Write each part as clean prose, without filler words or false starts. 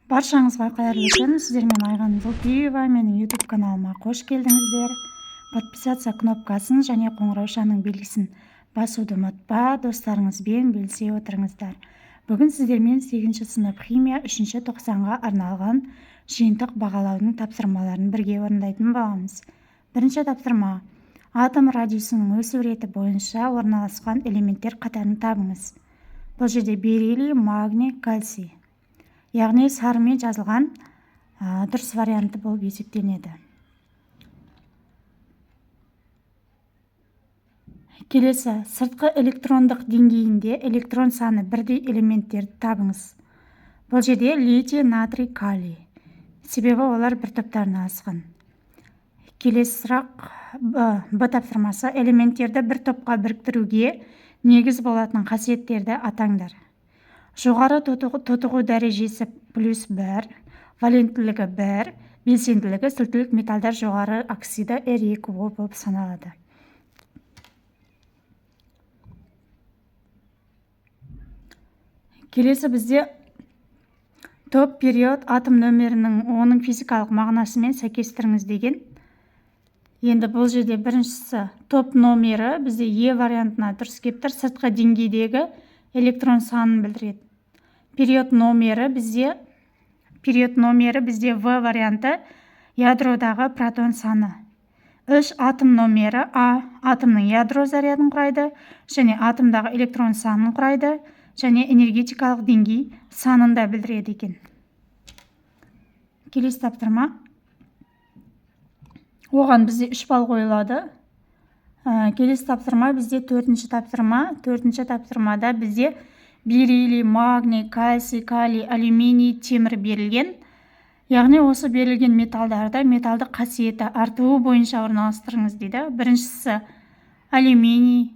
Баршаңызға қайырлы күн. Сіздермен Айған Зулпиева. Менің YouTube каналыма қош келдіңіздер. Подписаться кнопкасын және қоңыраушаның белгісін басуды ұмытпа, достарыңызбен бөлісе отырыңыздар. Бүгін сіздермен 8 сынып химия 3 тоқсанға арналған жиынтық бағалаудың тапсырмаларын бірге орындайтын боламыз. Бірінші тапсырма. Атом радиусының өсу реті бойынша орналасқан элементтер қатарын табыңыз. Бұл жерде бериллий, магний, кальций. Яғни сарымен жазылған дұрыс варианты болып есептеледі. Келесі, сыртқы электрондық деңгейінде электрон саны бірдей элементтерді табыңыз. Бұл жерде литий, натрий, калий. Себебі олар бір топтарына асқан. Келесі сұрақ, Б тапсырмасы, элементтерді бір топқа біріктіруге негіз болатын қасиеттерді атаңдар. Жоғары тотығу дәрежесі +1, валенттілігі 1, белсенділігі сілтілік металдар жоғары оксиді R2O болып саналады. Келесі бізде топ, период, атом нөмірінің оның физикалық мағынасымен сәйкестіріңіз деген. Енді бұл жерде біріншісі топ номері бізде Е вариантына дұрыс келіп тұр, сыртқы деңгейдегі электрон санын білдіреді. Период номері бізде В варианты, ядродағы протон саны. 3 атом номері А атомның ядро зарядын құрайды, және атомдағы электрон санын құрайды, және энергетикалық деңгей санын да білдіреді екен. Келесі тапсырма. Оған бізде 3 балл қойылады. Келесі тапсырма бізде 4-ші тапсырма. 4-ші тапсырмада бізде бериллий, магний, кальций, калий, алюминий, темір берілген. Яғни осы берілген металдарды металдық қасиеті артуы бойынша орналастырыңыз дейді. Біріншісі алюминий,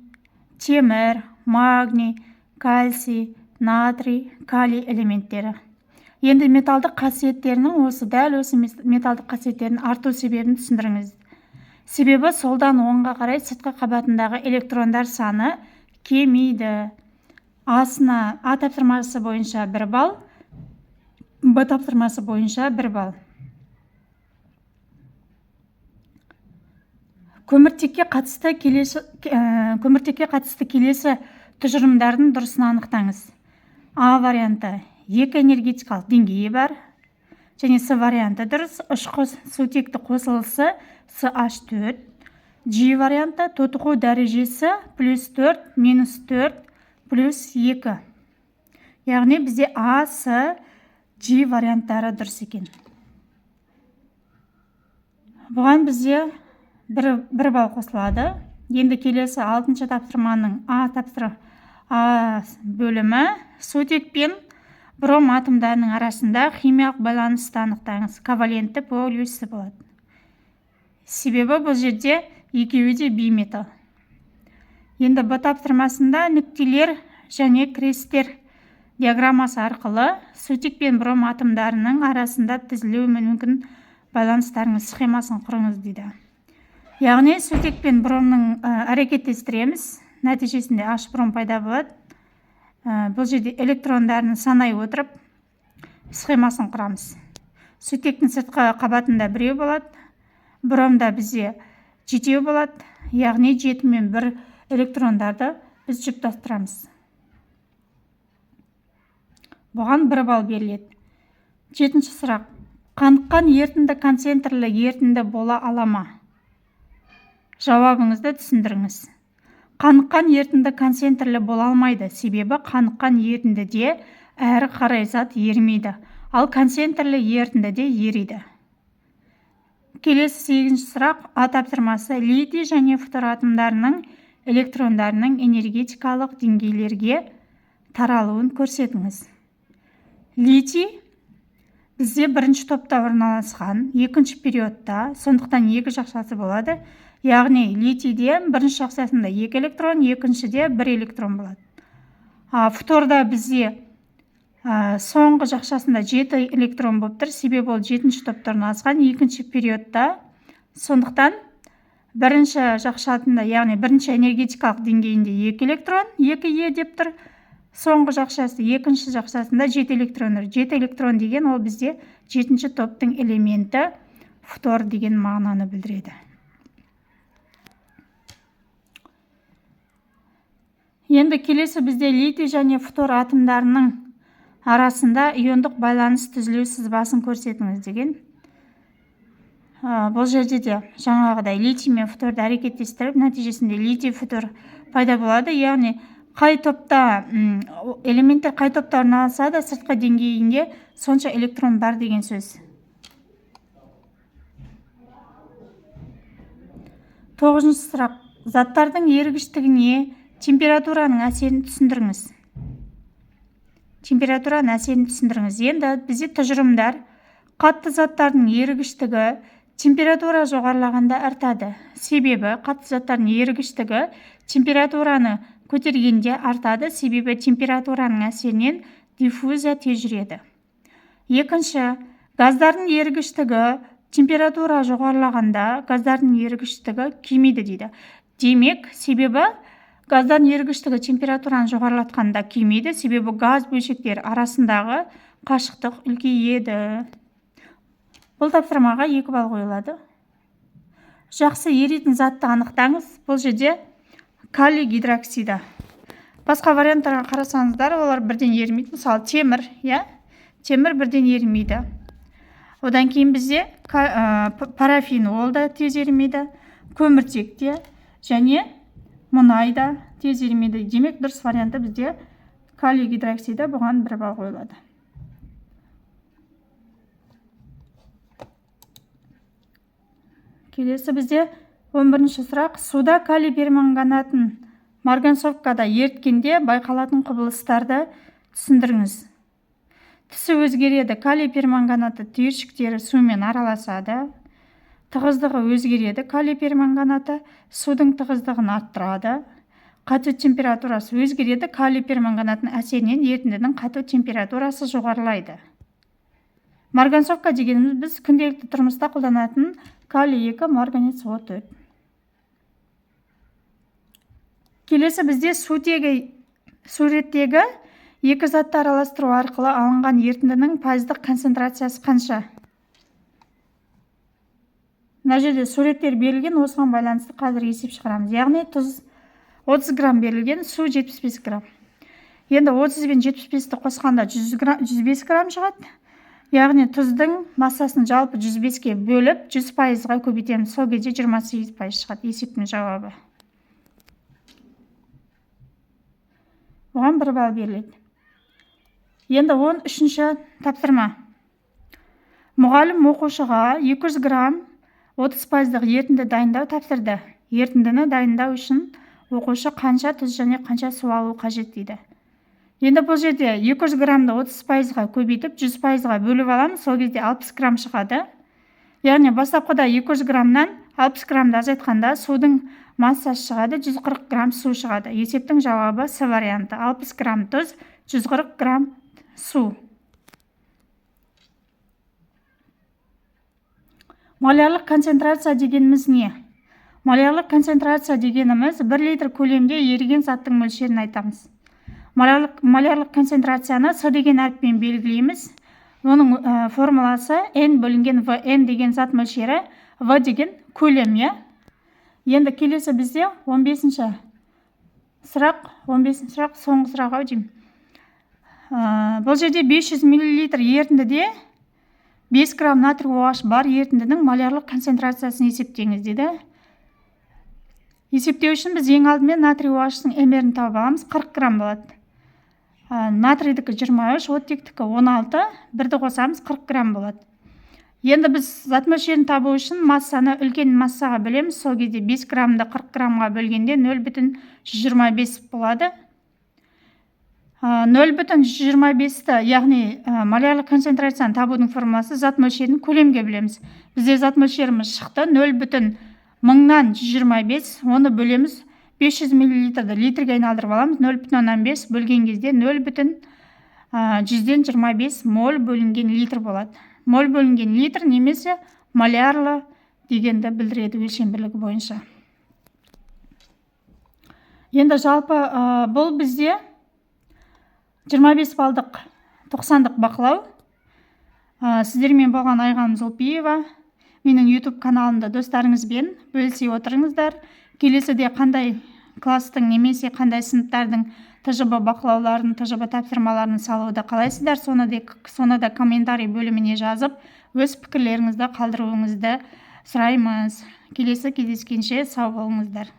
темір, магний, кальций, натрий, калий элементтері. Енді металдық қасиеттерінің дәл осы металдық қасиеттерінің арту себебін түсіндіріңіз. Себебі солдан оңға қарай сыртқы қабатындағы электрондар саны кемейді. А тапсырмасы бойынша 1 балл, Б тапсырмасы бойынша 1 балл. Көміртекке қатысты келесі тұжырымдардың дұрысын анықтаңыз. А варианты 2 энергетикалық деңгейі бар, және С варианты дұрыс, 3 сутекті қосылысы CH4. G варианты тотығу дәрежесі +4, -4, +2. Яғни бізде А, С, G варианттары дұрыс екен. Бұған бізде 1 балл қосылады. Енді келесі 6-ші тапсырманың А бөлімі сутек пен бром атомдарының арасында химиялық байланысты анықтаңыз. Ковалентті полюсі болады. Себебі бұл жерде екеуі де бейметал. Енді Б тапсырмасында нүктелер және крестер диаграммасы арқылы сутек пен бром атомдарының арасында тізілуі мүмкін байланыстарының схемасын құрыңыз дейді. Яғни сутек пен бромның әрекеттестіреміз, нәтижесінде H бром пайда болады. Бұл жерде электрондарын санай отырып схемасын құрамыз. Сутектің сыртқы қабатында 1 болады, бромда бізде 7 болады, яғни 7 мен 1 электрондарды біз жұптастырамыз. Бұған 1 балл беріледі. 7-ші сұрақ. Қаныққан ерітінді концентрлі ерітінді бола ала ма? Жауабыңызды түсіндіріңіз. Қаныққан ерітінді концентрлі бола алмайды, себебі қаныққан ерітіндіде әрі қарай зат ерімейді, ал концентрлі ерітіндіде ериді. Келесі 8-ші сұрақ. А тапсырмасы литий және фтор атомдарының электрондарының энергетикалық деңгейлерге таралуын көрсетіңіз. Литий бізде 1-ші топта орналасқан, 2-ші периодта, сондықтан 2 жақшасы болады. Яғни литийде 1-ші жақшасында 2 электрон, 2-шіде 1 электрон болады. Фторда бізде соңғы жақшасында 7 электрон болып тұр, себебі ол 7-ші топта орналасқан, 2-ші периодта. Сондықтан 1-ші жақшасында, яғни 1-ші энергетикалық деңгейінде 2 электрон, 2 Е деп тұр. соңғы жақшасы екінші жақшасында 7 электрон. 7 электрон деген ол бізде 7-ші топтың элементі фтор деген мағынаны білдіреді. Енді келесі бізде литий және фтор атомдарының арасында иондық байланыс түзілу сызбасын көрсетіңіз деген. Бұл жерде де жаңағыдай литий мен фторды әрекеттестіріп, нәтижесінде литий фтор пайда болады. Яғни қай топта элементтер қай топта орналасса да сыртқы деңгейінде сонша электрон бар деген сөз. 9-ші сұрақ. Заттардың ерігіштігіне температураның әсерін түсіндіріңіз. Температураның әсерін түсіндіріңіз. Енді бізде тұжырымдар қатты заттардың ерігіштігі температура жоғарылағанда артады. Себебі қатты заттардың ерігіштігі температураны көтергенде артады, себебі температураның әсерінен диффузия тез жүреді. Екінші, газдардың ерігіштігі температура жоғарылағанда газдардың ерігіштігі кемиді дейді. Демек, себебі газдардың ерігіштігі температураны жоғарылатқанда кемиді, себебі газ бөлшектері арасындағы қашықтық үлкейеді. Бұл тапсырмаға 2 балл қойылады. Жақсы еритін затты анықтаңыз. Бұл жерде калий гидроксиді. Басқа варианттарға қарасаңыздар, олар бірден ерімейді. Мысалы, темір, темір бірден ерімейді. Одан кейін бізде парафин, ол да тез ерімейді. Көміртек те және мұнай да тез ерімейді. Демек, дұрыс варианты бізде калий гидроксиді, бұған 1 балл қойылады. Келесі бізде 11-ші сұрақ. Суда калий перманганатын марганцовкада еріткенде байқалатын құбылыстарды түсіндіріңіз. Түсі өзгереді. Калий перманганаты түйіршіктері сумен араласады. Тығыздығы өзгереді. Калий перманганаты судың тығыздығын арттырады. Қату температурасы өзгереді. Калий перманганатын әсерінен ерітіндінің қату температурасы жоғарылайды. Марганцовка дегеніміз біз күнделікті тұрмыста қолданатын калий 2 марганец O4. Келесі бізде суреттегі екі затты араластыру арқылы алынған ерітіндінің пайыздық концентрациясы қанша? Мына жерде суреттер берілген, осыған байланысты қазір есеп шығарамыз. Яғни тұз 30 грамм берілген, су 75 грамм. Енді 30 бен 75-ті қосқанда 105 грамм шығады. Яғни тұздың массасын жалпы 105-ке бөліп 100%-ға көбейтеміз. Сол кезде 28% шығады. Есептің жауабы. Оған 1 балл беріледі. Енді 13-ші тапсырма. Мұғалім оқушыға 200 грамм 30%-ық ерітінді дайындау тапсырды. Ерітіндіні дайындау үшін оқушы қанша тұз және қанша су алу қажет дейді. Енді бұл жерде 200 граммды 30%-ға көбейтіп 100%-ға бөліп аламыз, сол кезде 60 грамм шығады. Яғни бастапқыда 200 граммнан 60 граммды азайтқанда судың массасы шығады, 140 грамм су шығады. Есептің жауабы С варианты. 60 грамм тұз, 140 грамм су. Молярлық концентрация дегеніміз не? Молярлық концентрация дегеніміз 1 литр көлемде еріген заттың мөлшерін айтамыз. Молярлық концентрацияны С деген әріппен белгілейміз. Оның формуласы N бөлінген В. N деген зат мөлшері, В деген көлем. Енді келесі бізде 15-ші сұрақ, соңғы сұрақ деймін. Бұл жерде 500 мл ерітіндіде 5 грамм натрий OH бар ерітіндінің молярлық концентрациясын есептеңіз деді. Есептеу үшін біз ең алдымен натрий OH-ның мрін тауып аламыз, 40 грамм болады. Натрийдікі 23, оттектікі 16, бірді қосамыз 40 грамм болады. Енді біз зат мөлшерін табу үшін массаны үлкен массаға бөлеміз. Сол кезде 5 граммды 40 граммға бөлгенде 0,25 болады. 0,25-ті, яғни молярлық концентрацияны табудың формуласы зат мөлшерін көлемге бөлеміз. Бізде зат мөлшеріміз шықты 0,1000-нан 125, оны бөлеміз 500 мл литрге айналдырып аламыз. 0,5 бөлген кезде 0,125 моль бөлінген литр болады. Моль бөлінген литр немесе молярлы дегенді білдіреді өлшем бірлігі бойынша. Енді жалпы бұл бізде 25 балдық 90-дық бақылау. Сіздермен болған Айғаным Золпиева. Менің YouTube каналымда достарыңызбен бөлісе отырыңыздар. Келесіде қандай класстың немесе қандай сыныптардың ТЖБ бақылауларын, ТЖБ тапсырмаларын салуды қалайсыздар, соны да комментарий бөліміне жазып, өз пікірлеріңізді қалдыруыңызды сұраймыз. Келесі кездескенше сау болыңыздар.